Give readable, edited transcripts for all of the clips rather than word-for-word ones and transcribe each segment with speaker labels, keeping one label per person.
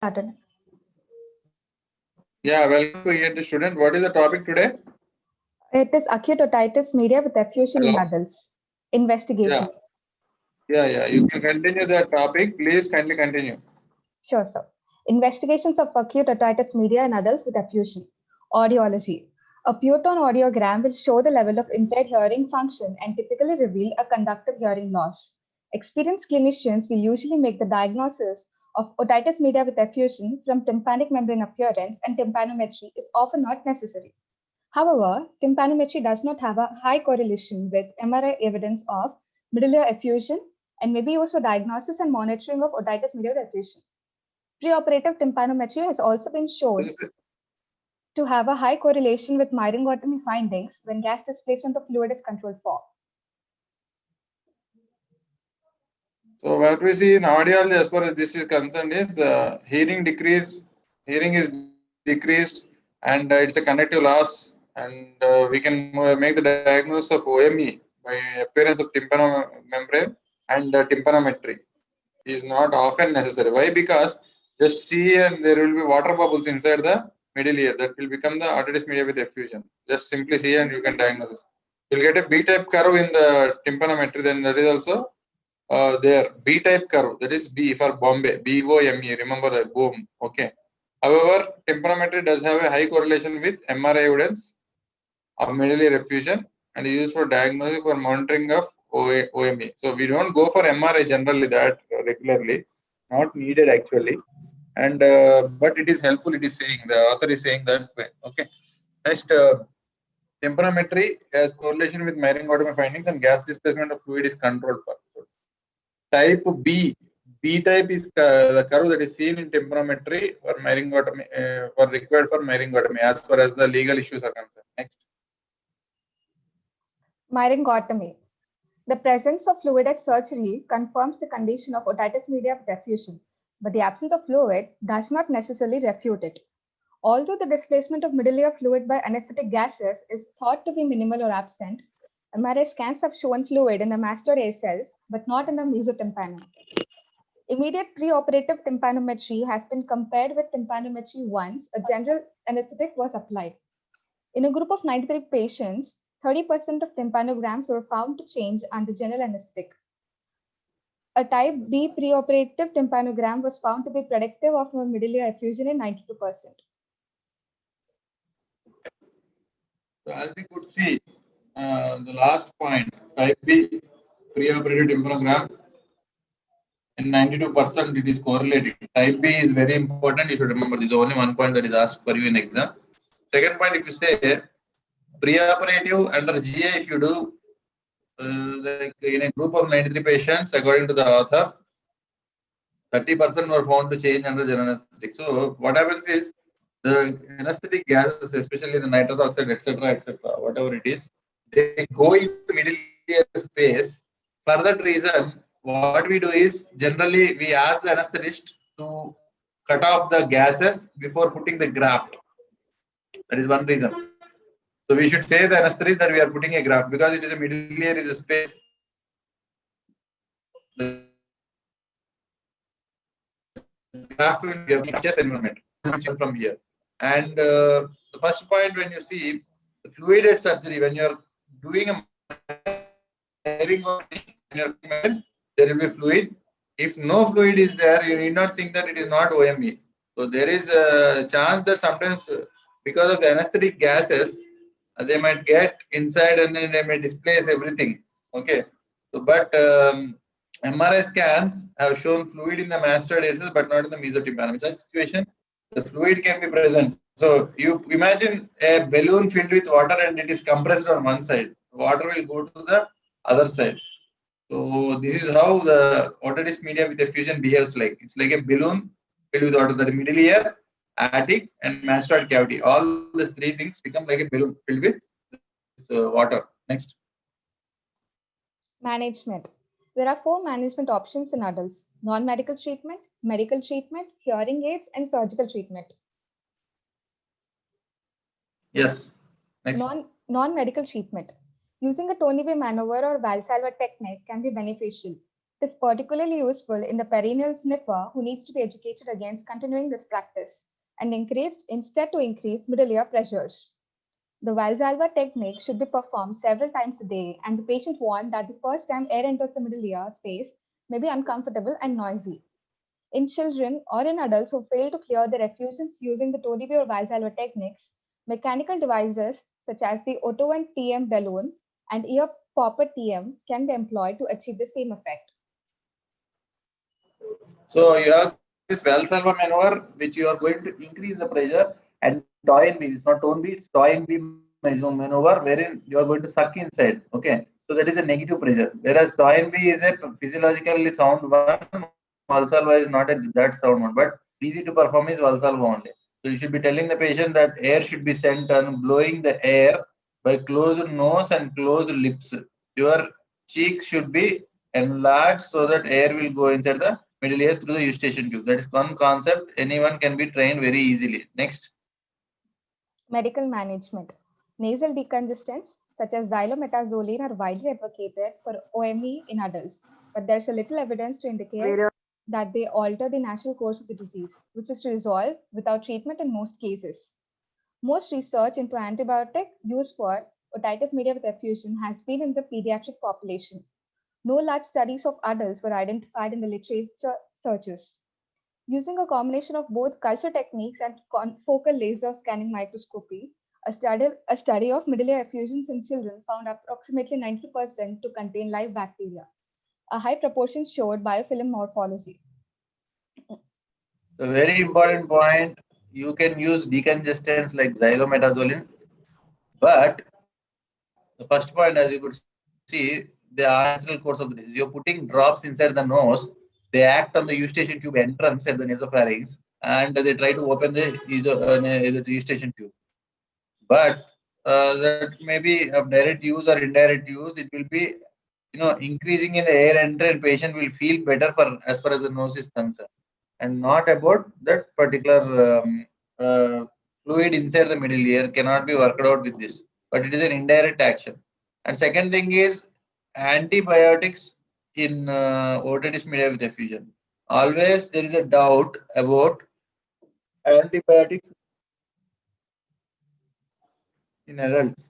Speaker 1: Started.
Speaker 2: Yeah, welcome to ENT student. What is the topic today?
Speaker 1: It is acute otitis media with effusion in
Speaker 2: Hello?
Speaker 1: adults. Investigation.
Speaker 2: Yeah. You can continue the topic. Please kindly continue.
Speaker 1: Sure, sir. Investigations of acute otitis media in adults with effusion. Audiology. A Puton audiogram will show the level of impaired hearing function and typically reveal a conductive hearing loss. Experienced clinicians will usually make the diagnosis of otitis media with effusion from tympanic membrane appearance, and tympanometry is often not necessary. However, tympanometry does not have a high correlation with MRI evidence of middle ear effusion and may be used for diagnosis and monitoring of otitis media with effusion. Preoperative tympanometry has also been shown to have a high correlation with myringotomy findings when gas displacement of fluid is controlled for.
Speaker 2: So what we see in audiology as far as this is concerned is hearing is decreased, and it's a conductive loss, and we can make the diagnosis of OME by appearance of tympano membrane, and tympanometry is not often necessary. Why? Because just see, and there will be water bubbles inside the middle ear that will become the otitis media with effusion. Just simply see and you can diagnose this. You'll get a B-type curve in the tympanometry, then that is also there. B-type curve, that is B for Bombay, B-O-M-E, remember that, boom, okay. However, tympanometry does have a high correlation with MRI evidence of middle ear effusion and is used for diagnosis or monitoring of OME. So we don't go for MRI generally that regularly, not needed actually. And but it is helpful. It is saying, the author is saying that way. Okay. Next, tympanometry has correlation with myringotomy findings and gas displacement of fluid is controlled for. So type B type is the curve that is seen in tympanometry for myringotomy, for required for myringotomy as far as the legal issues are concerned. Next.
Speaker 1: Myringotomy. The presence of fluid at surgery confirms the condition of otitis media with effusion, but the absence of fluid does not necessarily refute it. Although the displacement of middle ear fluid by anesthetic gases is thought to be minimal or absent, MRI scans have shown fluid in the mastoid A cells, but not in the mesotympanum. Immediate preoperative tympanometry has been compared with tympanometry once a general anesthetic was applied. In a group of 93 patients, 30% of tympanograms were found to change under general anesthetic. A type B preoperative tympanogram was found to be predictive of a middle ear effusion in 92%.
Speaker 2: So as we could see, the last point, type B preoperative tympanogram, in 92% it is correlated. Type B is very important. You should remember this is only one point that is asked for you in exam. Second point, if you say preoperative under GA, if you do like in a group of 93 patients, according to the author, 30% were found to change under general anesthetic. So what happens is the anesthetic gases, especially the nitrous oxide, etc., whatever it is, they go into middle ear space. For that reason, what we do is generally we ask the anesthetist to cut off the gases before putting the graft. That is one reason. So we should say the anesthetist that we are putting a graft because it is a middle ear is a space. The graft will be a chest environment from here. And the first point, when you see the fluid at surgery, when you are doing a there will be fluid. If no fluid is there, you need not think that it is not OME. So there is a chance that sometimes because of the anesthetic gases, they might get inside and then they may displace everything. Okay. So, but MRI scans have shown fluid in the mastoid aces, but not in the mesotympanum. In such situation, the fluid can be present. So you imagine a balloon filled with water and it is compressed on one side. Water will go to the other side. So this is how the otitis media with effusion behaves like. It's like a balloon filled with water. The middle ear, attic, and mastoid cavity. All these three things become like a balloon filled with this, water. Next.
Speaker 1: Management. There are 4 management options in adults: non-medical treatment, medical treatment, hearing aids, and surgical treatment.
Speaker 2: Yes. Next.
Speaker 1: Non-medical treatment. Using a Tony B maneuver or Valsalva technique can be beneficial. It is particularly useful in the perennial sniffer who needs to be educated against continuing this practice and encouraged instead to increase middle ear pressures. The Valsalva technique should be performed several times a day, and the patient warned that the first time air enters the middle ear space may be uncomfortable and noisy. In children or in adults who fail to clear their effusions using the Todibi or Valsalva techniques, mechanical devices such as the Otovant TM balloon and ear popper TM can be employed to achieve the same effect.
Speaker 3: So you have this Valsalva maneuver, which you are going to increase the pressure, and Toynbee, it's not Toynbee, it's Toynbee maneuver, wherein you are going to suck inside. Okay, so that is a negative pressure. Whereas Toynbee is a physiologically sound one, Valsalva is not that sound one, but easy to perform is Valsalva only. So you should be telling the patient that air should be sent on blowing the air by closed nose and closed lips. Your cheeks should be enlarged so that air will go inside the middle ear through the eustachian tube. That is one concept. Anyone can be trained very easily. Next.
Speaker 1: Medical management. Nasal decongestants such as xylometazoline are widely advocated for OME in adults, but there's a little evidence to indicate that they alter the natural course of the disease, which is resolved without treatment in most cases. Most research into antibiotic use for otitis media with effusion has been in the pediatric population. No large studies of adults were identified in the literature searches. Using a combination of both culture techniques and confocal laser scanning microscopy, a study of middle ear effusions in children found approximately 90% to contain live bacteria. A high proportion showed biofilm morphology.
Speaker 3: A very important point, you can use decongestants like xylometazoline, but the first point, as you could see, the natural course of the disease. You're putting drops inside the nose, they act on the eustachian tube entrance at the nasopharynx, and they try to open the eustachian tube. But that may be of direct use or indirect use. It will be, increasing in the air entry, and patient will feel better for as far as the nose is concerned, and not about that particular fluid inside the middle ear cannot be worked out with this, but it is an indirect action. And second thing is antibiotics in otitis media with effusion. Always there is a doubt about antibiotics in adults.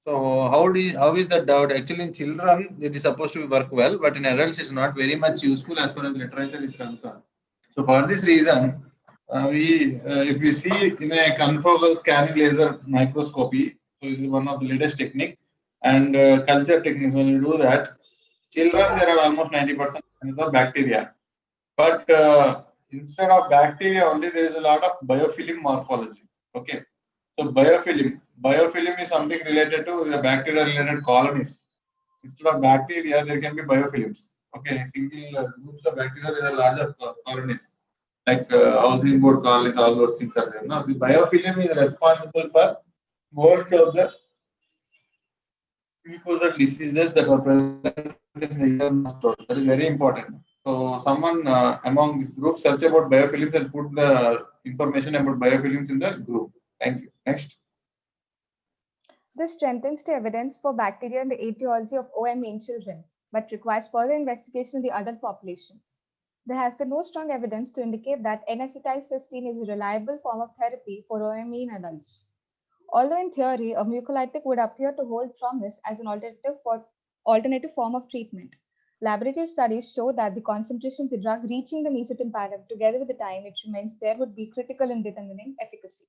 Speaker 3: So how is that doubt? Actually, in children it is supposed to work well, but in adults it's not very much useful as far as literature is concerned. So for this reason, if we see in a confocal scanning laser microscopy, so this is one of the latest technique, and culture techniques. When you do that, children there are almost 90% of bacteria, but instead of bacteria only, there is a lot of biofilm morphology. Okay, so biofilm is something related to the bacteria-related colonies. Instead of bacteria, there can be biofilms. Okay, single groups of bacteria, there are larger colonies like housing board colonies. All those things are there. Now, the biofilm is responsible for most of the mucosal diseases that are present in the ear nostril. That is very important. So, someone among this group search about biofilms and put the information about biofilms in the group. Thank you. Next.
Speaker 1: This strengthens the evidence for bacteria in the etiology of OME in children, but requires further investigation in the adult population. There has been no strong evidence to indicate that N-acetylcysteine is a reliable form of therapy for OME in adults. Although in theory, a mucolytic would appear to hold promise as an alternative form of treatment, laboratory studies show that the concentration of the drug reaching the mesotympanium together with the time it remains there would be critical in determining efficacy.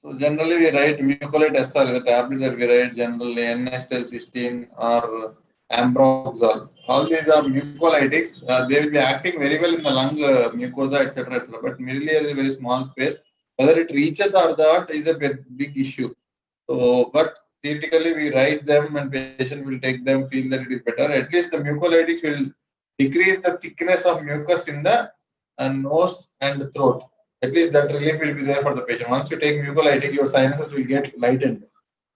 Speaker 3: So generally we write mucolyte SR, the tablet that we write generally N-acetylcysteine or ambroxol. All these are mucolytics. They will be acting very well in the lung mucosa, etc., etc. But middle ear is a very small space. Whether it reaches or not is a big issue. So, but theoretically we write them and patient will take them, feel that it is better. At least the mucolytics will decrease the thickness of mucus in the nose and the throat. At least that relief will be there for the patient. Once you take mucolytic, your sinuses will get lightened.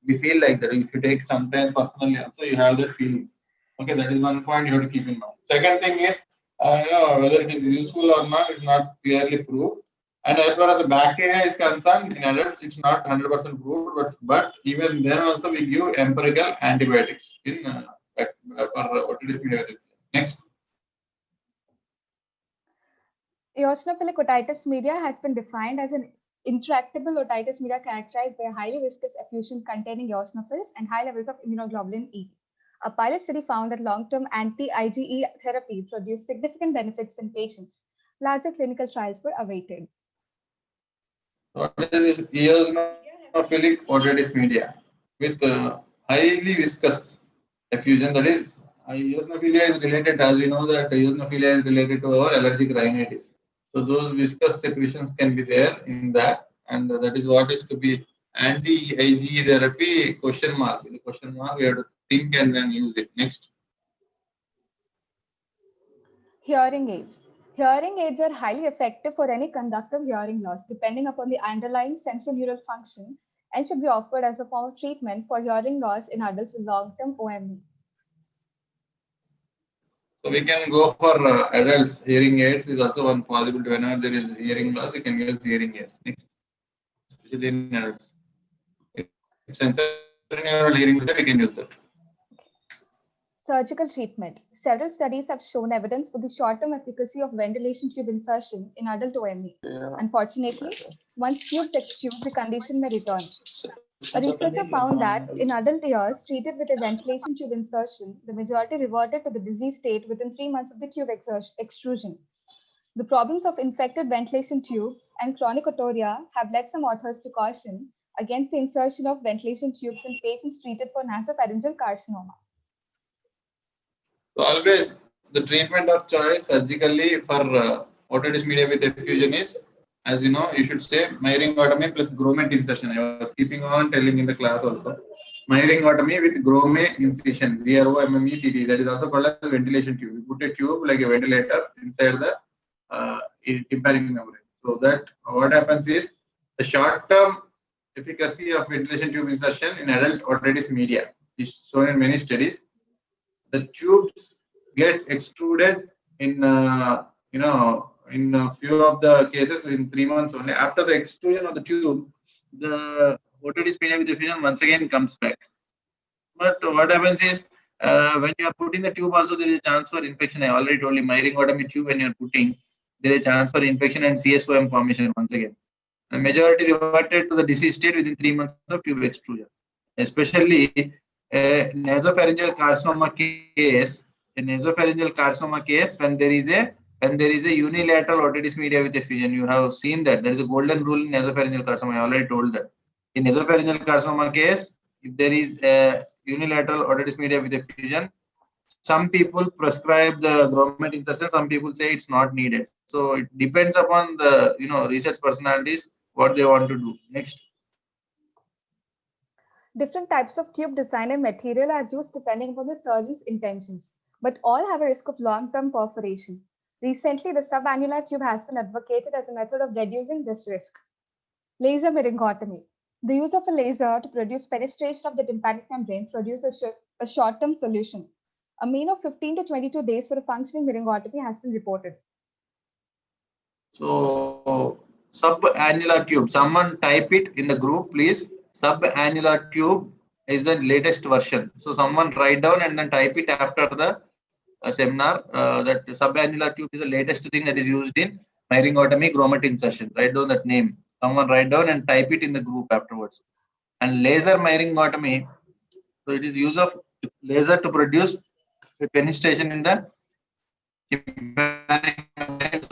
Speaker 3: We feel like that. If you take sometimes personally also, you have that feeling. Okay, that is one point you have to keep in mind. Second thing is, whether it is useful or not is not clearly proved. And as far as the bacteria is concerned, in adults it's not 100% proved, but even then also we give empirical antibiotics in for otitis media. Next.
Speaker 1: Eosinophilic otitis media has been defined as an intractable otitis media characterized by a highly viscous effusion containing eosinophils and high levels of immunoglobulin E. A pilot study found that long-term anti-IgE therapy produced significant benefits in patients. Larger clinical trials were awaited.
Speaker 3: What is this eosinophilic otitis media with highly viscous effusion? That is, eosinophilia is related, as we know that eosinophilia is related to our allergic rhinitis. So those viscous secretions can be there in that, and that is what is to be anti-IgE therapy question mark. The question mark we have to think and then use it. Next.
Speaker 1: Hearing aids. Hearing aids are highly effective for any conductive hearing loss, depending upon the underlying sensorineural function, and should be offered as a form of treatment for hearing loss in adults with long-term OME.
Speaker 3: So we can go for adults. Hearing aids is also one possibility. Whenever there is hearing loss, you can use hearing aids. Next. Especially in adults. If sensorineural hearing is there, we can use that.
Speaker 1: Surgical treatment. Several studies have shown evidence for the short-term efficacy of ventilation tube insertion in adult OME. Unfortunately, once tubes extrude, the condition may return. A researcher found that in adult ears treated with a ventilation tube insertion, the majority reverted to the disease state within 3 months of the tube extrusion. The problems of infected ventilation tubes and chronic otorrhea have led some authors to caution against the insertion of ventilation tubes in patients treated for nasopharyngeal carcinoma.
Speaker 3: So always the treatment of choice surgically for otitis media with effusion is, as you know, you should say myringotomy plus grommet insertion. I was keeping on telling in the class also. Myringotomy with grommet incision, GROMMETT, that is also called as a ventilation tube. You put a tube like a ventilator inside the tympanic membrane. So that what happens is the short-term efficacy of ventilation tube insertion in adult otitis media is shown in many studies. The tubes get extruded in in a few of the cases in 3 months only. After the extrusion of the tube, the otitis media with effusion once again comes back. But what happens is when you are putting the tube also there is a chance for infection. I already told you myringotomy tube when you are putting, there is a chance for infection and CSOM formation once again. The majority reverted to the disease state within 3 months of tube extrusion. Especially nasopharyngeal carcinoma case, when there is a unilateral otitis media with effusion, you have seen that there is a golden rule in nasopharyngeal carcinoma. I already told that. In nasopharyngeal carcinoma case, if there is a unilateral otitis media with effusion, some people prescribe the grommet insertion, some people say it's not needed. So it depends upon the research personalities what they want to do. Next.
Speaker 1: Different types of tube design and material are used depending upon the surgeon's intentions, but all have a risk of long-term perforation. Recently, the subannular tube has been advocated as a method of reducing this risk. Laser myringotomy. The use of a laser to produce penetration of the tympanic membrane produces a short-term solution. A mean of 15 to 22 days for a functioning myringotomy has been reported.
Speaker 3: So, subannular tube. Someone type it in the group, please. Subannular tube is the latest version. So, someone write down and then type it after the seminar. That subannular tube is the latest thing that is used in myringotomy grommet insertion. Write down that name. Someone write down and type it in the group afterwards. And laser myringotomy. So, it is use of laser to produce a penetration in the tympanic membrane.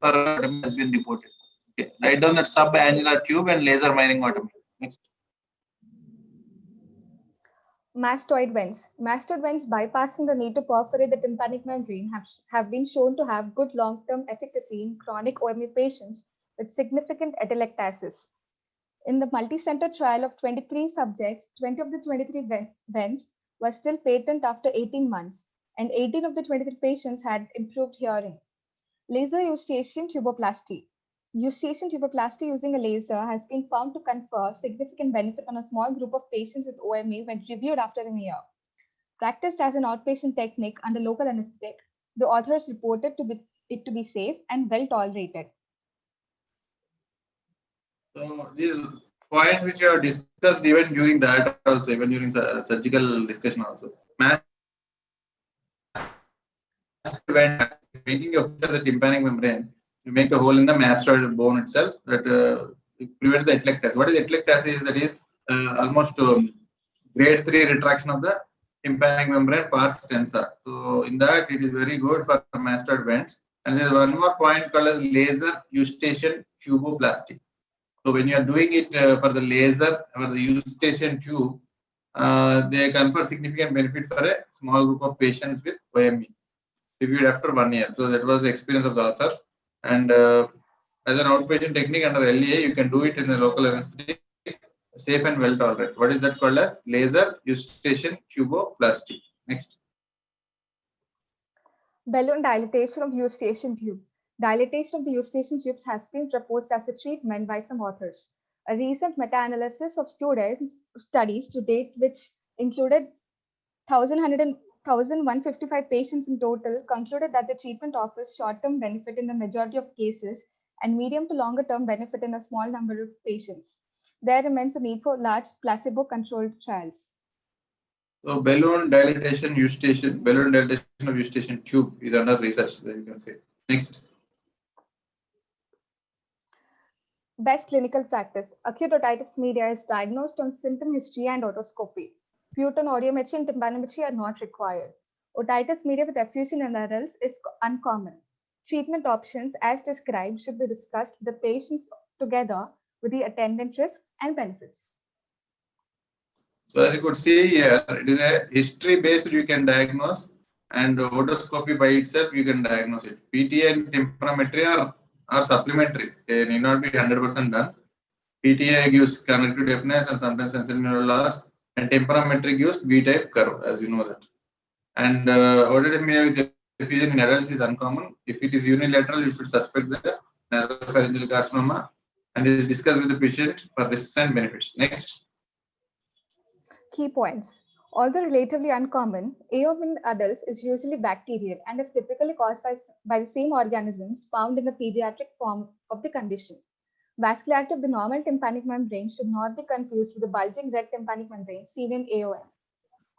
Speaker 3: Has been reported. Okay. Write down that subannular tube and laser myringotomy. Next.
Speaker 1: Mastoid vents. Mastoid vents bypassing the need to perforate the tympanic membrane have been shown to have good long-term efficacy in chronic OME patients with significant atelectasis. In the multi-center trial of 23 subjects, 20 of the 23 vents were still patent after 18 months, and 18 of the 23 patients had improved hearing. Laser eustachian tuboplasty. Eustachian tuboplasty using a laser has been found to confer significant benefit on a small group of patients with OME when reviewed after a year. Practiced as an outpatient technique under local anesthetic, the authors reported it to be safe and well tolerated.
Speaker 3: So this point which you have discussed even during that also, even during surgical discussion also. When making a fissure the tympanic membrane, you make a hole in the mastoid bone itself that prevents the atelectasis. What is atelectasis? That is almost grade 3 retraction of the tympanic membrane pars tensa. So in that it is very good for mastoid vents. And there is one more point called as laser eustachian tuboplasty. So when you are doing it for the laser or the eustachian tube, they confer significant benefit for a small group of patients with OME. Reviewed after 1 year. So that was the experience of the author. And as an outpatient technique under LEA, you can do it in a local anesthetic, safe and well tolerated. What is that called as? Laser eustachian tuboplasty. Next.
Speaker 1: Balloon dilatation of eustachian tube. Dilatation of the eustachian tubes has been proposed as a treatment by some authors. A recent meta-analysis of studies to date, which included 1,155 patients in total, concluded that the treatment offers short-term benefit in the majority of cases and medium to longer-term benefit in a small number of patients. There remains a need for large placebo-controlled trials.
Speaker 3: So balloon dilatation of eustachian tube is under research, that you can say. Next.
Speaker 1: Best clinical practice. Acute otitis media is diagnosed on symptom history and otoscopy. Photon audiometry and tympanometry are not required. Otitis media with effusion in adults is uncommon. Treatment options, as described, should be discussed with the patients together with the attendant risks and benefits.
Speaker 3: So as you could see here, it is a history-based you can diagnose, and otoscopy by itself you can diagnose it. PTA and tympanometry are supplementary. They need not be 100% done. PTA gives conjunctive deafness and sometimes sensory neural loss, and tympanometry gives B-type curve, as you know that. And otitis media with effusion in adults is uncommon. If it is unilateral, you should suspect the nasopharyngeal carcinoma and is discussed with the patient for risks and benefits. Next.
Speaker 1: Key points. Although relatively uncommon, AOM in adults is usually bacterial and is typically caused by the same organisms found in the pediatric form of the condition. Vascularity of the normal tympanic membrane should not be confused with the bulging red tympanic membrane seen in AOM.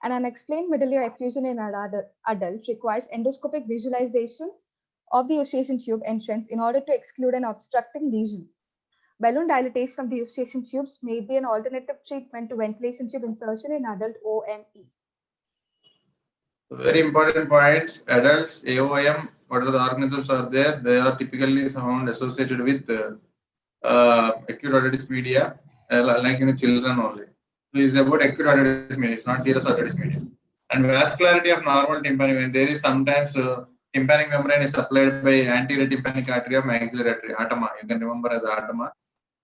Speaker 1: An unexplained middle ear effusion in an adult requires endoscopic visualization of the eustachian tube entrance in order to exclude an obstructing lesion. Balloon dilatation of the eustachian tubes may be an alternative treatment to ventilation tube insertion in adult OME.
Speaker 3: Very important points. Adults, AOM, whatever the organisms are there, they are typically found associated with acute otitis media, like in the children only. So it's about acute otitis media, it's not serious otitis media. And vascularity of normal tympanic membrane, there is sometimes tympanic membrane is supplied by anterior tympanic artery of maxillary artery, atama. You can remember as atama.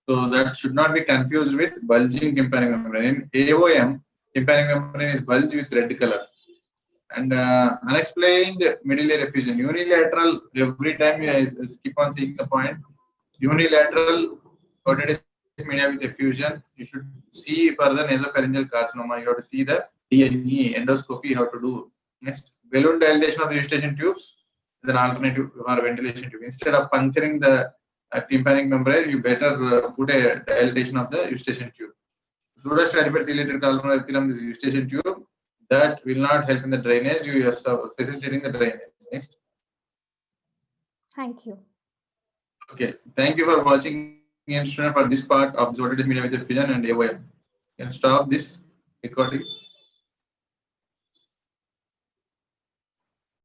Speaker 3: So that should not be confused with bulging tympanic membrane. In AOM, tympanic membrane is bulged with red color. And unexplained middle ear effusion, unilateral, every time you keep on seeing the point, unilateral otitis media with effusion, you should see further nasopharyngeal carcinoma, you have to see the DNE, endoscopy, how to do. Next, balloon dilatation of the eustachian tubes is an alternative for ventilation tube. Instead of puncturing the tympanic membrane, you better put a dilatation of the eustachian tube. Pseudostratified ciliated columnar epithelium is eustachian tube. That will not help in the drainage. You are facilitating the drainage. Next.
Speaker 1: Thank you.
Speaker 3: Okay. Thank you for watching for this part of otitis media with effusion and AOM. You can stop this recording.